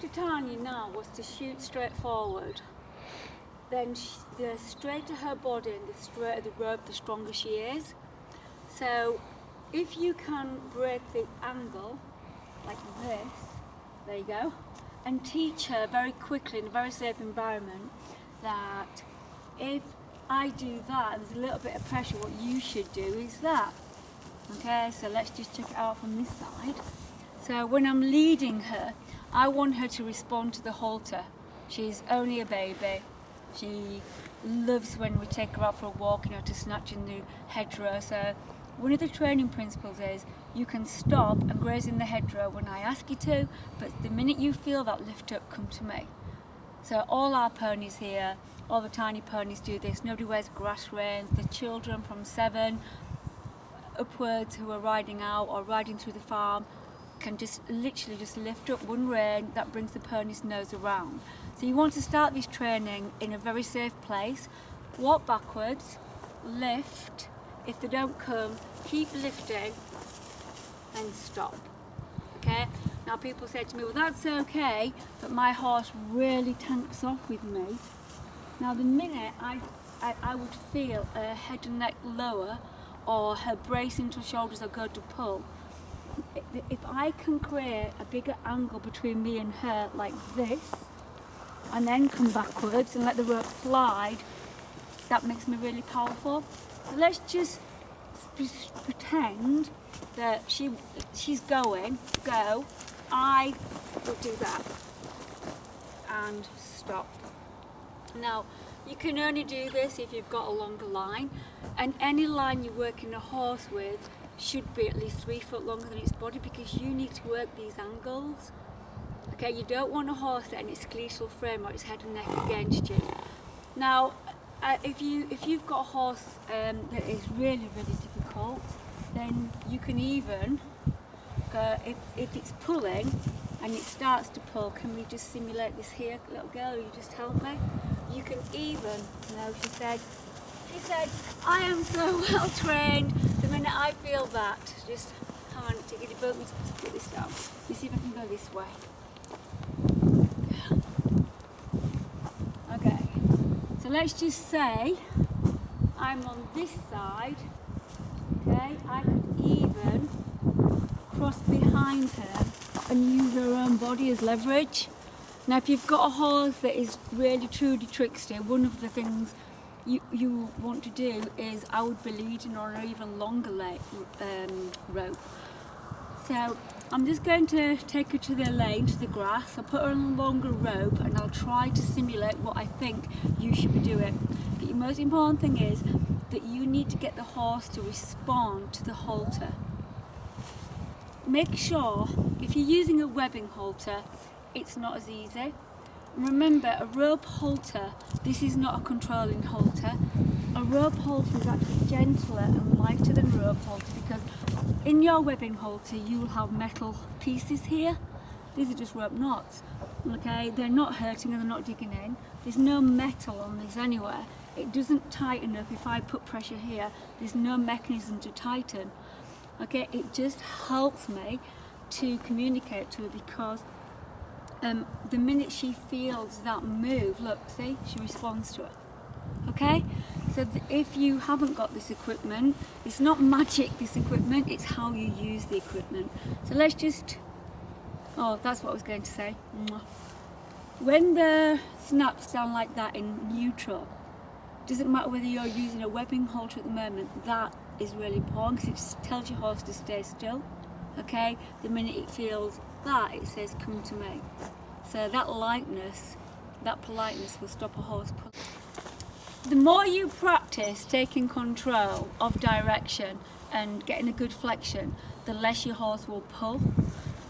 to Tanya now was to shoot straight forward. Then the straighter her body and the straighter the rope, the stronger she is. So if you can break the angle like this, there you go, and teach her very quickly in a very safe environment that if I do that and there's a little bit of pressure, what you should do is that. Okay, so let's just check it out from this side. So when I'm leading her, I want her to respond to the halter. She's only a baby. She loves when we take her out for a walk, to snatch in the hedgerow. So one of the training principles is you can stop and graze in the hedgerow when I ask you to, but the minute you feel that lift up, come to me. So all our ponies here, all the tiny ponies do this. Nobody wears grass reins. The children from 7 upwards who are riding out or riding through the farm can just literally just lift up one rein. That brings the pony's nose around. So you want to start this training in a very safe place. Walk backwards, lift. If they don't come, keep lifting and stop. Okay? Now people say to me, well, that's okay, but my horse really tanks off with me. Now the minute I would feel her head and neck lower or her brace into her shoulders are going to pull, if I can create a bigger angle between me and her like this, and then come backwards and let the rope slide, that makes me really powerful. So let's just pretend that she's going, go, I will do that, and stop. Now, you can only do this if you've got a longer line, and any line you're working a horse with should be at least 3 foot longer than its body, because you need to work these angles. Okay, you don't want a horse that in its skeletal frame or its head and neck against you. Now, if you've got a horse that is really, really difficult, then you can even go, if it's pulling and it starts to pull, can we just simulate this here, little girl? Will you just help me? You can even, she said, I am so well trained. The minute I feel that, just come on, take it, boat me to put this down. Let me see if I can go this way. Okay, so let's just say I'm on this side. Okay, I could even cross behind her and use her own body as leverage. Now, if you've got a horse that is really truly trickster, one of the things you want to do is I would be leading on an even longer rope. So I'm just going to take her to the lane, to the grass. I'll put her on a longer rope and I'll try to simulate what I think you should be doing. But the most important thing is that you need to get the horse to respond to the halter. Make sure, if you're using a webbing halter, it's not as easy. Remember, a rope halter, this is not a controlling halter. A rope halter is actually gentler and lighter than a rope halter, because in your webbing halter you will have metal pieces here. These are just rope knots. Okay, they're not hurting and they're not digging in. There's no metal on this anywhere. It doesn't tighten up. If I put pressure here, there's no mechanism to tighten. Okay, it just helps me to communicate to her, because the minute she feels that move, look, see, she responds to it. Okay, so if you haven't got this equipment, it's not magic, this equipment, it's how you use the equipment. So let's just, that's what I was going to say. When the snaps down like that in neutral, doesn't matter whether you're using a webbing halter at the moment, that is really important, because it just tells your horse to stay still. Okay, the minute it feels that, it says come to me. So that lightness, that politeness will stop a horse pulling. The more you practice taking control of direction and getting a good flexion, the less your horse will pull.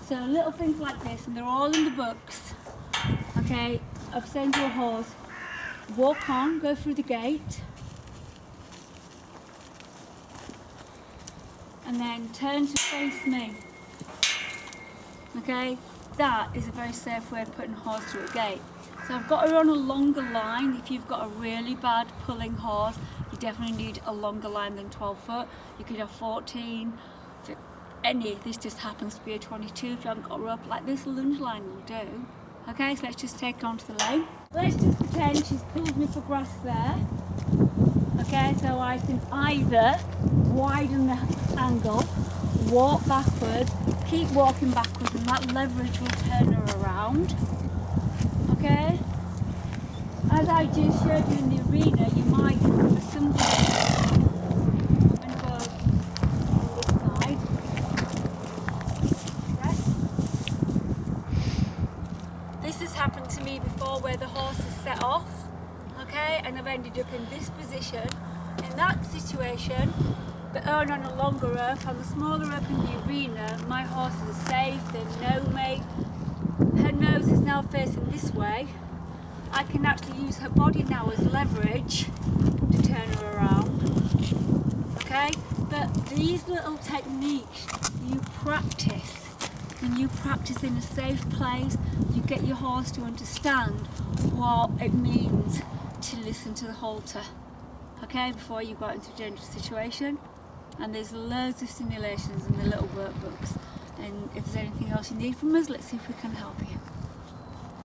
So little things like this, and they're all in the books. Okay, I've said to a horse, walk on, go through the gate, and then turn to face me. Okay, that is a very safe way of putting a horse through a gate. So I've got her on a longer line. If you've got a really bad pulling horse, you definitely need a longer line than 12 foot. You could have 14. This just happens to be a 22. If you haven't got a rope like this, a lunge line will do. Okay, so let's just take her onto the lane. Let's just pretend she's pulled me for grass there. Okay, so I can either widen the angle, walk backwards, keep walking backwards, and that leverage will turn her around. Okay? As I just showed you in the arena, you might for somebody and go on this side. Okay? This has happened to me before where the horse is set off, okay, and I've ended up in this position. In that situation, the owner on a longer rope, on the smaller rope in the arena, my horses are safe, they know me. Her nose is now facing this way. I can actually use her body now as leverage to turn her around. Okay? But these little techniques you practice. When you practice in a safe place, you get your horse to understand what it means to listen to the halter. Okay, before you got into a dangerous situation. And there's loads of simulations in the little workbooks. And if there's anything else you need from us, let's see if we can help you.